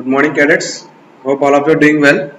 Good morning, cadets. Hope all of you are doing well.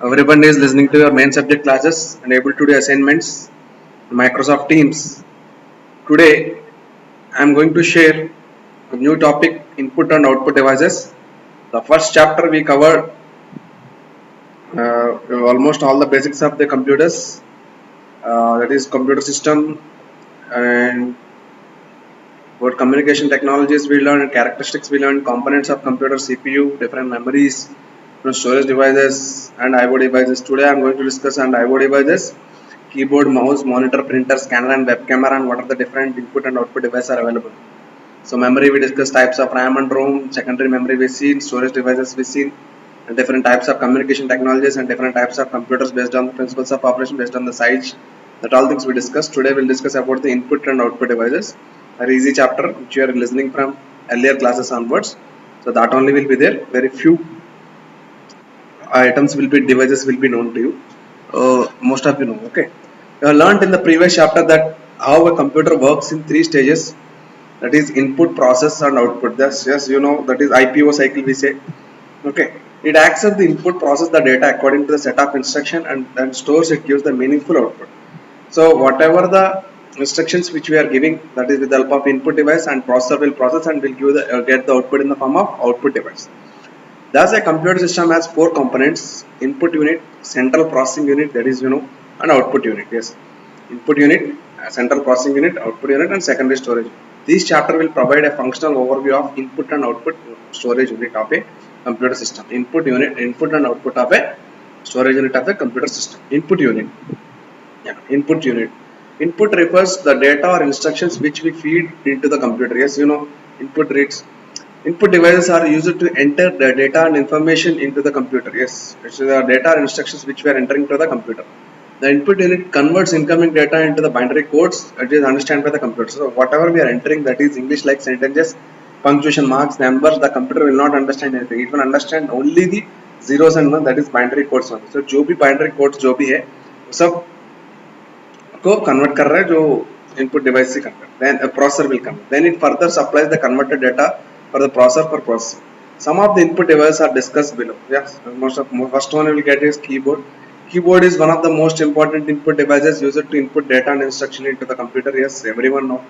Everyone is listening to your main subject classes and able to do assignments in Microsoft Teams. Today, I am going to share a new topic: input and output devices. The first chapter we covered almost all the basics of the computers. That is computer system and what communication technologies we learned, characteristics we learned, components of computer, CPU, different memories, storage devices, and IO devices. Today I am going to discuss on IO devices, keyboard, mouse, monitor, printer, scanner, and web camera, and what are the different input and output devices are available. So memory we discuss types of RAM and ROM, secondary memory we seen, storage devices we seen, and different types of communication technologies and different types of computers based on the principles of operation based on the size. That all things we discussed. Today we'll discuss about the input and output devices. A easy chapter which you are listening from earlier classes onwards. So that only will be there. Very few items will be devices will be known to you. Most of you know. Okay. You have learned in the previous chapter that how a computer works in three stages. That is input, process, and output. Yes, you know that is IPO cycle we say. Okay. It accepts the input, process the data according to the set of instruction and then stores it gives the meaningful output. So whatever the instructions which we are giving, that is with the help of input device, and processor will process and will give the get the output in the form of output device. Thus a computer system has four components: input unit, central processing unit, that is and output unit. Yes, input unit, central processing unit, output unit, and secondary storage. This chapter will provide a functional overview of input and output storage unit of a computer system. Input and output of a storage unit of a computer system. Input unit. Yeah, input unit. Input refers the data or instructions which we feed into the computer. Yes, input reads. Input devices are used to enter the data and information into the computer. Yes, it's the data or instructions which we are entering to the computer. The input unit converts incoming data into the binary codes that is understood by the computer. So whatever we are entering, that is English like sentences, punctuation marks, numbers, the computer will not understand anything. It will understand only the zeros and one, that is binary codes only. So जो भी binary codes जो भी है सब को convert कर रहा है जो input device से convert. Then a processor will convert. Then it further supplies the converted data for the processor for processing. Some of the input devices are discussed below. Yes, first one we will get is keyboard. Keyboard is one of the most important input devices used to input data and instruction into the computer. Yes, everyone know.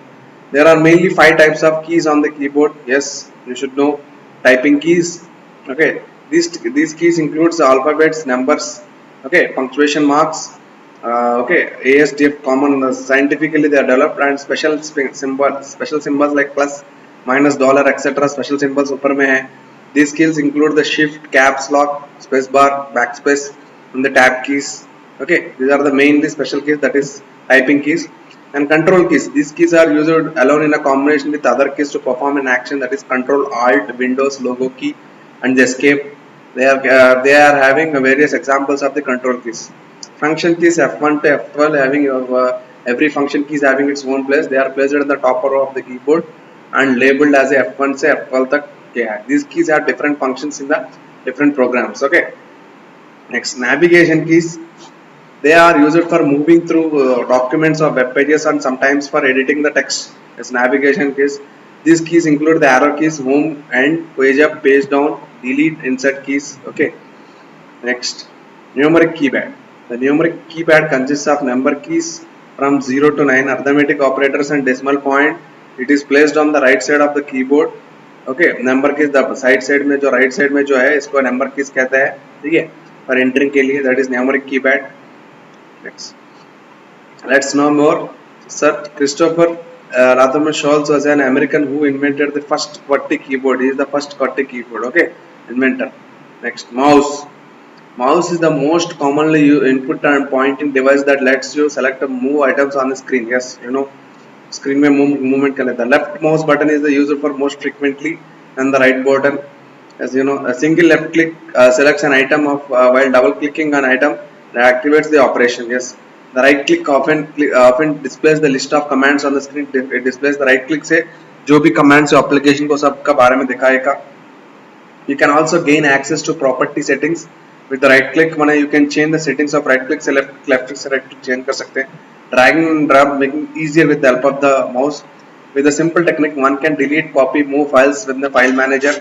There are mainly 5 types of keys on the keyboard. Yes, you should know. Typing keys. Okay, these keys includes the alphabets, numbers. Okay, punctuation marks. Okay, ASDF common. Scientifically, they are developed and special symbols like plus, minus, dollar, etc. Special symbols ऊपर में है. These keys include the shift, caps lock, space bar, backspace, and the tab keys. Okay, these are the mainly special keys, that is typing keys. And control keys. These keys are used alone in a combination with other keys to perform an action, that is control, alt, windows, logo key, and the escape. They are having various examples of the control keys. Function keys F1 to F12 having every function key is having its own place. They are placed at the top row of the keyboard and labeled as a F1 से F12 तक क्या है. These keys have different functions in the different programs. Okay. Next, navigation keys. They are used for moving through documents or web pages and sometimes for editing the text. As navigation keys. These keys include the arrow keys, home and page up, page down, delete, insert keys. Okay. Next, numeric keypad. The numeric keypad consists of number keys from 0 to 9, arithmetic operators and decimal point. It is placed on the right side of the keyboard. Okay, number keys the side में जो right side में जो है इसको number keys कहते हैं. ठीक है, for entering के लिए that is numeric keypad. Next, let's know more. Sir Christopher Rothermere Scholz was an American who invented the first QWERTY keyboard. He is the first QWERTY keyboard. Okay, inventor. Next, mouse. Mouse is the most commonly used input and pointing device that lets you select and move items on the screen. Yes, screen में movement कर लेता है. Left mouse button is the used for most frequently, and the right button, as you know, a single left click selects an item of while double clicking an item that activates the operation. Yes, the right click often displays the list of commands on the screen. It displays the right click से जो भी commands है application को सबका बारे में दिखाएगा. You can also gain access to property settings with the right click. माने you can change the settings of right click से left click से right click change कर सकते हैं. Dragging and drop making easier with the help of the mouse. With a simple technique, one can delete, copy, move files within the file manager.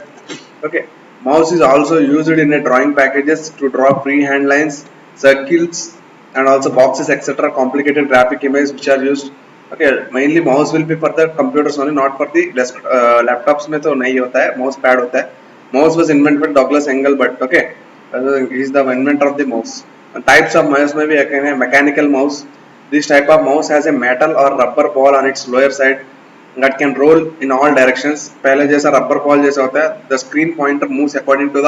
Okay. Mouse is also used in a drawing packages to draw freehand lines, circles, and also boxes, etc. Complicated graphic images which are used. Okay, mainly mouse will be for the computers only, not for the laptops. में तो नहीं होता है, mouse pad होता है. Mouse was invented by Douglas Engelbart. Okay, he is the inventor of the mouse. And types of mouse में भी एक है mechanical mouse. This type of mouse has a metal or rubber ball on its lower side that can roll in all directions. पहले जैसा rubber ball जैसा होता है. The screen pointer moves according to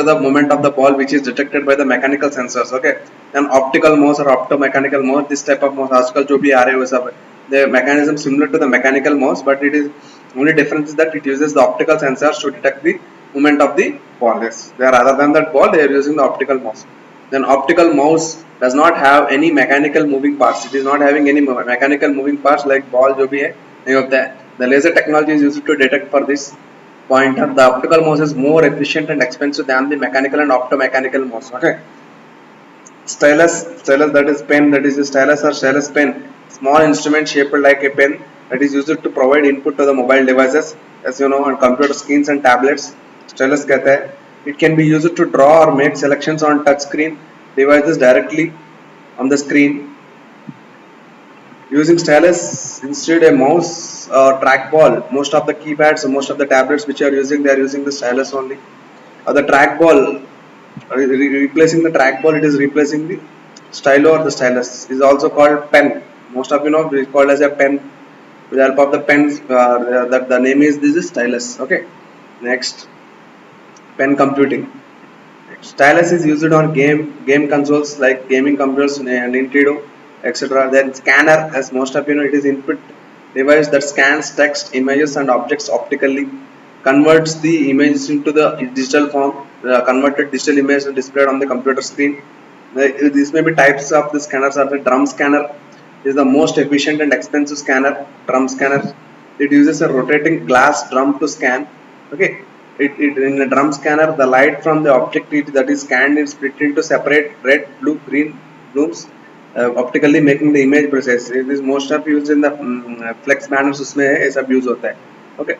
the movement of the ball, which is detected by the mechanical sensors. Okay, then optical mouse or optomechanical mouse, this type of mouse आजकल जो भी आ रहे हैं वो सब the mechanism similar to the mechanical mouse, but it is only difference is that it uses the optical sensors to detect the movement of the ball. Yes, they are other than that ball, they are using the optical mouse. Then optical mouse does not have any mechanical moving parts. It is not having any mechanical moving parts like ball जो भी है नहीं होता है. The laser technology is used to detect for this pointer. The optical mouse is more efficient and expensive than the mechanical and optomechanical mouse. Okay. Stylus that is pen, that is the stylus or stylus pen, small instrument shaped like a pen that is used to provide input to the mobile devices, as you know, on computer screens and tablets. Stylus कहते हैं. It can be used to draw or make selections on touch screen devices directly on the screen. Using stylus instead a mouse or trackball, most of the keypads, most of the tablets which are using, they are using the stylus only. Or the trackball, replacing the trackball, it is replacing the stylo or the stylus. Is also called pen. Most of you know it is called as a pen. With the help of the pens, the name is this is stylus. Okay. Next, pen computing. Stylus is used on game consoles like gaming computers, Nintendo, etc. Then scanner, as most of you know, it is input device that scans text, images, and objects optically, converts the images into the digital form. The converted digital image is displayed on the computer screen. These may be types of the scanners. Are the drum scanner is the most efficient and expensive scanner. Drum scanner. It uses a rotating glass drum to scan. Okay, in a drum scanner, the light from the object that is scanned is split into separate red, blue, green blooms, optically making the image precise. It is most of used in the flex banners. उसमें ये सब use होता है. Okay,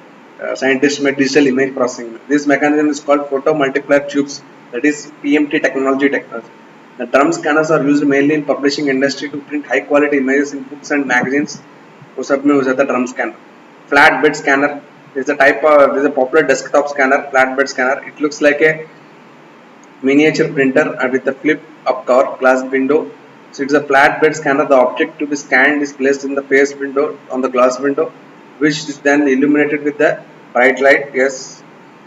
scientists में digital image processing. This mechanism is called photo multiplier tubes. That is PMT technology. The drum scanners are used mainly in publishing industry to print high quality images in books and magazines. वो सब में हो जाता है drum scanner. Flatbed scanner is a type of, is a popular desktop scanner. Flatbed scanner, it looks like a miniature printer with a flip up cover glass window. So it's a flatbed scanner. The object to be scanned is placed in the face window on the glass window, which is then illuminated with the bright light. Yes,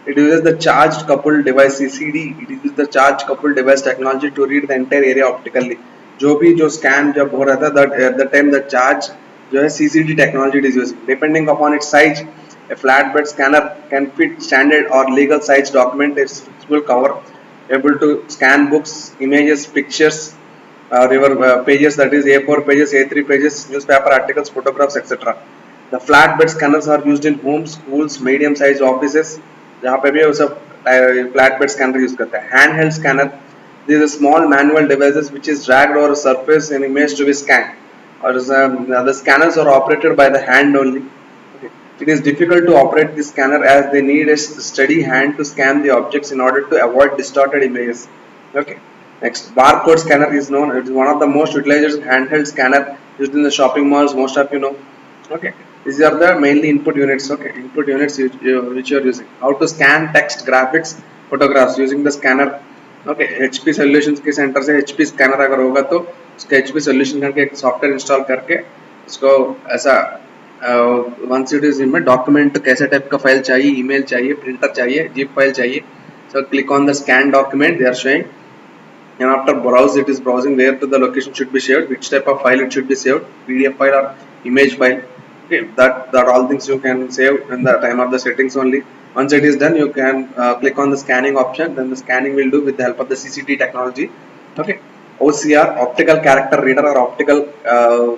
it uses the charged coupled device (CCD). It uses the charged coupled device technology to read the entire area optically. जो भी जो scan जब हो रहा था, that at the time the charge जो है CCD technology it is using. Depending upon its size, a flatbed scanner can fit standard or legal size document. Its full cover, able to scan books, images, pictures, your pages, that is A4 pages, A3 pages, newspaper articles, photographs, etc. The flatbed scanners are used in homes, schools, medium-sized offices. जहाँ पे भी वो सब flatbed scanner use करते हैं. Handheld scanner, these are small manual devices which is dragged over a surface and image to be scanned. Or the scanners are operated by the hand only. Okay. It is difficult to operate the scanner as they need a steady hand to scan the objects in order to avoid distorted images. Okay. Next, barcode scanner is known. It is one of the most utilized handheld scanner used in the shopping malls. Most of you know. Okay, these are the mainly input units. Okay, input units which you are using. How to scan text, graphics, photographs using the scanner. Okay, HP Solutions के centre से HP scanner अगर होगा तो उसका HP Solution करके एक software install करके उसको ऐसा once it is in में डॉक्यूमेंट कैसे टाइप का फाइल चाहिए, ईमेल चाहिए, प्रिंटर चाहिए, जिप फाइल चाहिए. So click on the scan document. They are showing. And after browse, it is browsing where to the location should be saved, which type of file it should be saved, PDF file or image file. Okay, that all things you can save in the time of the settings only. Once it is done, you can click on the scanning option. Then the scanning will do with the help of the CCD technology. Okay, OCR, optical character reader or optical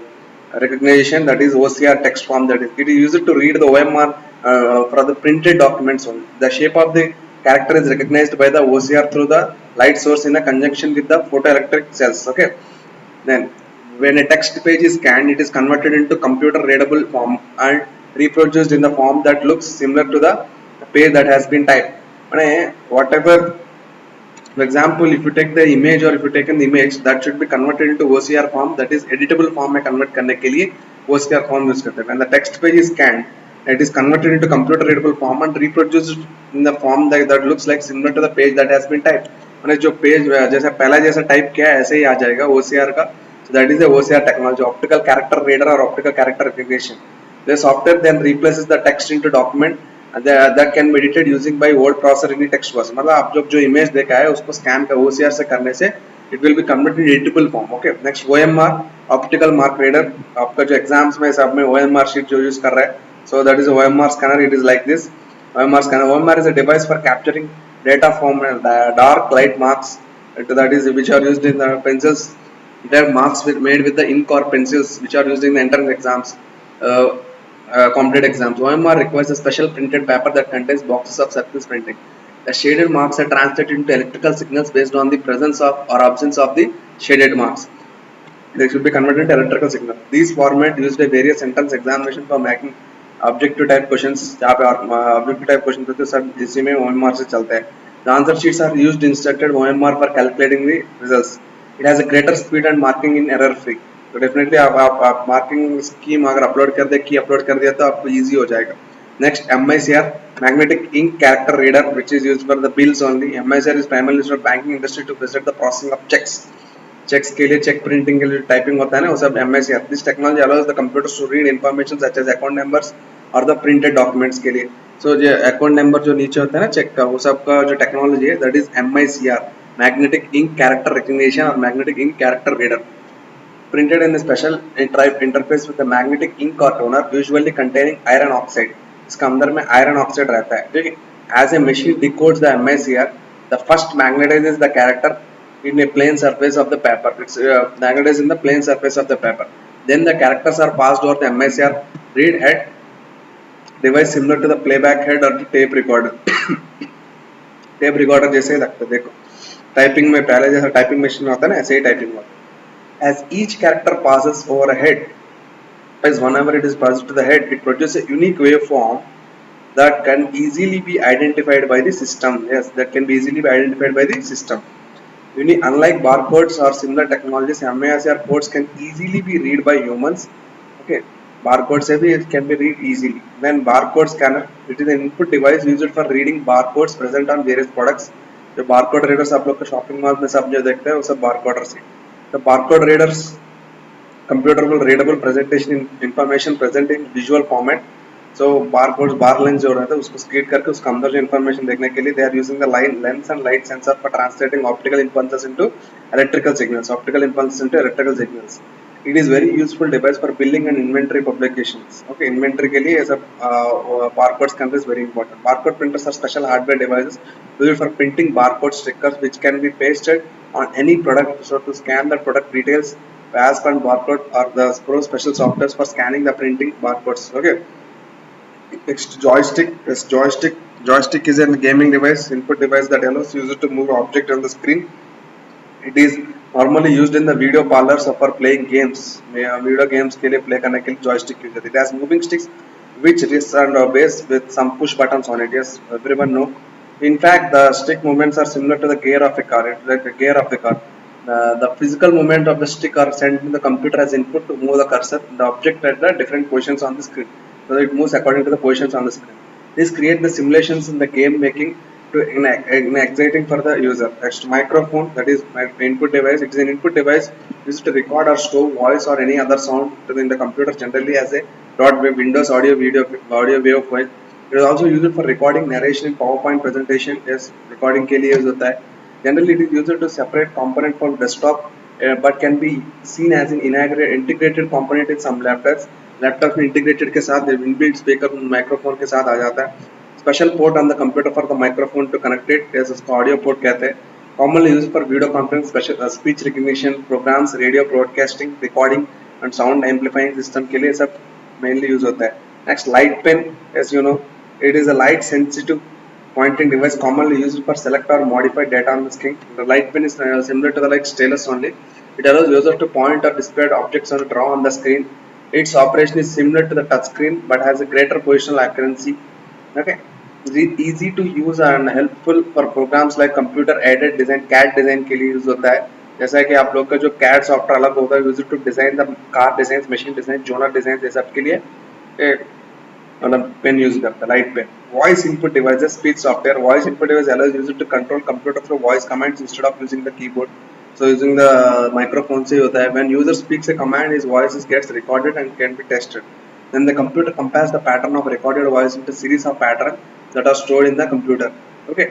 recognition, that is OCR text form, that is it is used to read the OMR for the printed documents only. The shape of the character is recognized by the OCR through the light source in a conjunction with the photoelectric cells. Okay, then when a text page is scanned, it is converted into computer readable form and reproduced in the form that looks similar to the page that has been typed. Whatever, for example, if you take the image or if you take an image that should be converted into OCR form, that is editable form में convert करने के लिए OCR form use करते हैं. When the text page is scanned, it is converted into computer readable form and reproduced in the form that looks like similar to the page that has been typed. मैंने जो page जैसा पहला जैसा type किया है ऐसे ही आ जाएगा OCR का. So that is the OCR technology, optical character reader or optical character recognition. The software then replaces the text into document that can be edited using by word processor in text bus. मतलब आप जो image देखा है उसको scan का OCR से करने से it will be converted in editable form. Okay. Next OMR, optical mark reader. आपका जो एग्जाम्स में सब में OMR शीट जो यूज कर रहा है, so that is OMR scanner. It is like this. OMR scanner. OMR is a device for capturing data from dark light marks that is which are used in the pencils. There are marks made with the ink or pencils which are used in the entrance exams. Completed exams. OMR requires a special printed paper that contains boxes of surface printing. The shaded marks are translated into electrical signals based on the presence of or absence of the shaded marks. They should be converted into electrical signal. These format used a various entrance examination for making objective type questions. जहाँ पे objective type questions होते हैं सब इसी में OMR से चलते हैं. The answer sheets are used instructed OMR for calculating the results. It has a greater speed and marking in error free. तो डेफिनेटली आप मार्किंग स्कीम अगर अपलोड कर दे की अपलोड कर दिया तो आपको इजी हो जाएगा. Next MICR, magnetic ink character reader which is used for the bills only. MICR is primarily used for banking industry to facilitate the processing of cheques के लिए चेक प्रिंटिंग के लिए टाइपिंग होता है ना वो सब MICR. This technology allows the computers to read information such as account numbers और द प्रिंटेड डॉक्यूमेंट्स के लिए. सो जो अकाउंट नंबर जो नीचे होता है ना चेक का वो सब का जो टेक्नोलॉजी है that is MICR, magnetic ink character recognition और magnetic ink character reader. Printed in a special interface with a magnetic ink or toner usually containing iron oxide. इसका अंदर में iron oxide रहता है. ठीक है. As a machine decodes the MICR, the first magnetizes the character in a plane surface of the paper. It's magnetized in the plane surface of the paper. Then the characters are passed over the MICR read head device similar to the playback head or the tape recorder. tape recorder जैसे ही लगता है देखो. Typing में पहले जैसा typing machine होता है ना ऐसे ही टाइपिंग होता है. As each character passes over a head, as whenever it is passed to the head, it produces a unique waveform that can easily be identified by the system. Yes, that can be easily be identified by the system. Unlike barcodes or similar technologies, MICR codes can easily be read by humans. Okay, barcodes it can be read easily. Then barcode scanner, it is an input device used for reading barcodes present on various products. जो barcode readers आप लोग के shopping mall में सब जो देखते हैं वो सब barcoders हैं. The barcode readers computable readable presentation information present in visual format. So barcodes bar lines जो रहता है उसको स्क्रीन करके उसका अंदर जो information देखने के लिए they are using the lens and light sensor for translating optical impulses into electrical signals. Optical impulses into electrical signals. It is very useful device for billing and inventory publications. Okay, inventory के लिए ऐसा barcodes can is very important. Barcode printers are special hardware devices used for printing barcode stickers which can be pasted on any product. So to scan the product details, ASCII barcode or the special softwares for scanning the printing barcodes. Okay. Next joystick. Yes, joystick. Joystick is a gaming device, input device that allows user to move object on the screen. It is normally used in the video parlors for playing games. Video games के लिए play करने के लिए joystick use होती है. It has moving sticks which rests and base with some push buttons on it. Yes, everyone know. In fact, the stick movements are similar to the gear of a car. It's like the gear of a car. The physical movement of the stick are sent to the computer as input to move the cursor, the object at the different positions on the screen. So it moves according to the positions on the screen. This creates the simulations in the game making to exciting for the user. Next, microphone, that is my input device. It is an input device used to record or store voice or any other sound in the computer, generally as a dot wave, Windows audio wave file. It is also used for recording narration in PowerPoint presentation. Yes, recording के लिए use होता है. Generally, it is used to separate component from desktop, but can be seen as an integrated component in some laptops. Laptops में integrated के साथ inbuilt speaker microphone के साथ आ जाता है. Special port on the computer for the microphone to connect it. Yes, उसको audio port कहते हैं. Commonly used for video conference, special speech recognition programs, radio broadcasting, recording and sound amplifying system के लिए सब mainly use होता है. Next, light pen, as you know, it is a light sensitive pointing device commonly used for select or modify data on the screen. The light pen is similar to the like stylus only. It allows user to point or display objects or draw on the screen. Its operation is similar to the touch screen but has a greater positional accuracy. Okay. easy to use and helpful for programs like computer aided design CAD design के लिए use होता है. जैसा कि आप लोग का जो CAD सॉफ्टवेयर अलग होता है use to design the car design machine design जोनर डिजाइन ये सब के लिए मतलब पेन यूज करता है light pen. Voice input devices speech software voice input device allows user to control computer through voice commands instead of using the keyboard. So using the microphone से होता है. When user speaks a command his voice gets recorded and can be tested. Then the computer compares the pattern of recorded voice into series of patterns that are stored in the computer. Okay,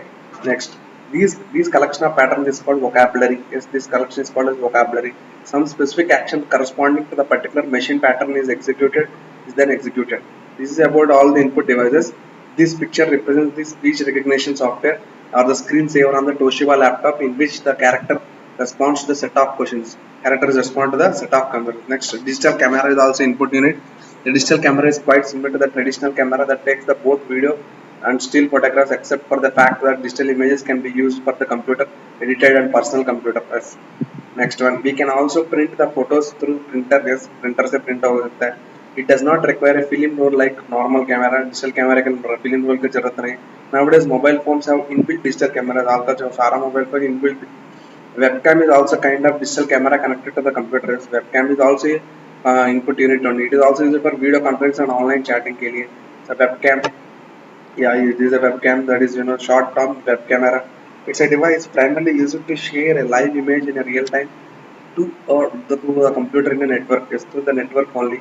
next. These collection of patterns is called vocabulary. Yes, this collection is called as vocabulary. Some specific action corresponding to the particular machine pattern is executed is then executed. This is about all the input devices. This picture represents the speech recognition software or the screensaver on the Toshiba laptop in which the character responds to the set of questions. Characters respond to the set of commands. Next, digital camera is also input unit. The digital camera is quite similar to the traditional camera that takes the both video and still photographs except for the fact that digital images can be used for the computer edited and personal computer. Yes. Next one, we can also print the photos through printer. Yes, printer से print हो सकता है. It does not require a film roll like normal camera. Digital camera can film roll की जरूरत नहीं. Nowadays mobile phones have inbuilt digital cameras. आजकल जो सारा mobile phone inbuilt. Webcam is also kind of digital camera connected to the computer. Webcam is also a input unit only. It is also used for video conference and online chatting के लिए. So webcam, yeah, it is a webcam that is short term web camera. It's a device primarily used to share a live image in a real time to the computer in a network. Yes, through the network only.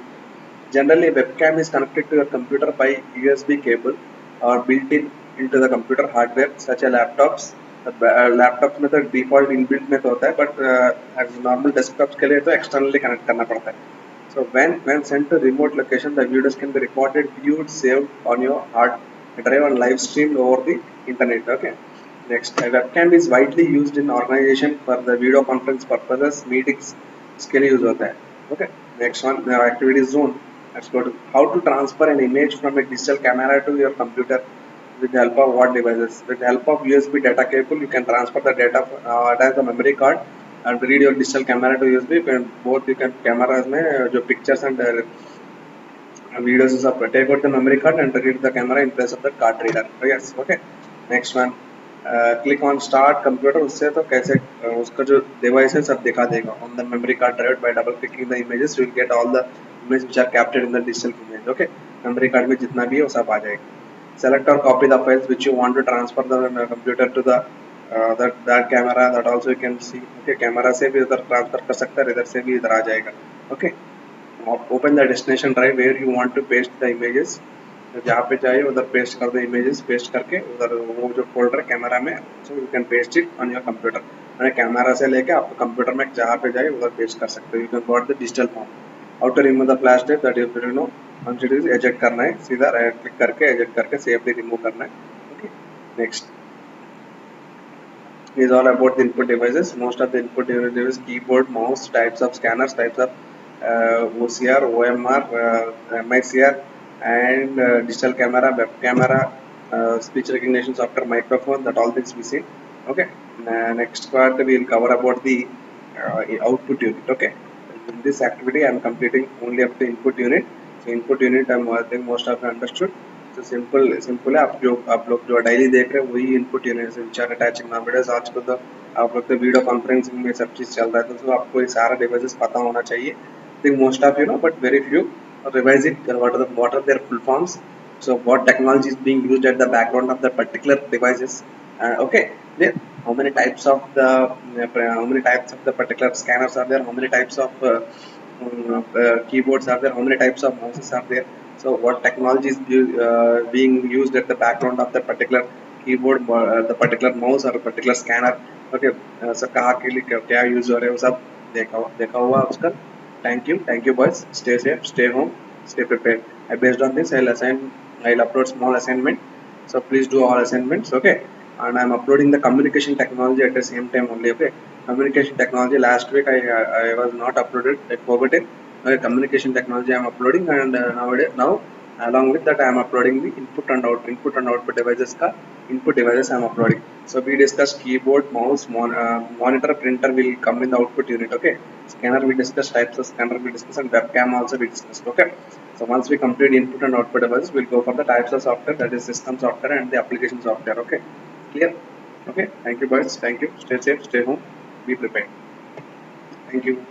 Generally, a webcam is connected to your computer by USB cable or built in into the computer hardware such as laptops. Laptop में तो default inbuilt में तो होता है but normal desktops के लिए तो externally connect करना पड़ता है. So when sent to remote location, the videos can be recorded, viewed, saved on your hard drive and live streamed over the internet. Okay. Next, a webcam is widely used in organization for the video conference purposes, meetings इसके लिए use होता है. Okay. Next one, activity zone. Let's go to how to transfer an image from a digital camera to your computer with the help of what devices. With the help of USB data cable, you can transfer the data as a memory card and read your digital camera to USB. You can cameras में जो pictures and videos is up. Take out the memory card and read the camera in place of the card reader. Oh, yes, okay. Next one. Click on start computer. उससे तो कैसे उसका जो device है सब दिखा देगा. On the memory card drive by double clicking the images, you will get all the images which are captured in the digital image. Okay. Memory card में जितना भी है वो सब आ जाएगा. Select or copy the files which you want to transfer the computer to the that camera. That also you can see. Okay. Camera से भी इधर ट्रांसफर कर सकता है, इधर से भी इधर आ जाएगा. Okay. Open the destination drive where you want to paste the images. जहाँ पे चाहिए उधर पेस्ट कर दो images. पेस्ट करके उधर वो जो फोल्डर कैमरा में so you can paste it on your computer. मैंने कैमरा से लेके आप कंप्यूटर में जहाँ पे जाए उधर पेस्ट कर सकते हो. You can got the digital form. How to remove the flash drive that you know. once it is eject करना है सीधा राइट क्लिक करके eject करके safely remove करना है. Okay. Next is all about the input devices. Most of the input devices keyboard, mouse, types of scanners, types of OCR, OMR, MICR, and digital camera, web camera, speech recognition software, microphone. That all things we see. Okay. Next part we will cover about the output unit. Okay. In this activity, I am completing only up to input unit. So input unit, I think most of you understood. तो simple है. आप लोग जो daily देख रहे हैं वही input unit से विच आर अटैचिंग नाउअडेज. आजकल तो आप लोग तो वीडियो कॉन्फ्रेंसिंग में सब चीज़ चल रहा है तो आपको ये सारा डिवाइसेस पता होना चाहिए. Think most of but very few revise it. What are their full forms? So what technology is being used at the background of the particular devices? Okay, then how many types of the particular scanners are there? How many types of keyboards are there? How many types of mouses are there? So what technology is being used at the background of the particular keyboard, the particular mouse or particular scanner. Okay, so कहाँ के लिए क्या use हो रहा है वो सब देखा हुआ उसका. Thank you boys. Stay safe, stay home, stay prepared. Based on this, I'll upload small assignment. So please do all assignments, okay? And I'm uploading the communication technology at the same time only, okay? Communication technology last week I was not uploaded, I forgot it. Okay, communication technology I'm uploading and now along with that I am uploading the input and output devices ka input devices I am uploading. So we discussed keyboard, mouse, monitor, printer will come in the output unit. Okay, scanner we discussed, types of scanner we discussed, and webcam also we discussed. Okay, so once we complete input and output devices, we'll go for the types of software, that is system software and the application software. Okay, clear? Okay, thank you boys, thank you, stay safe, stay home, be prepared. Thank you.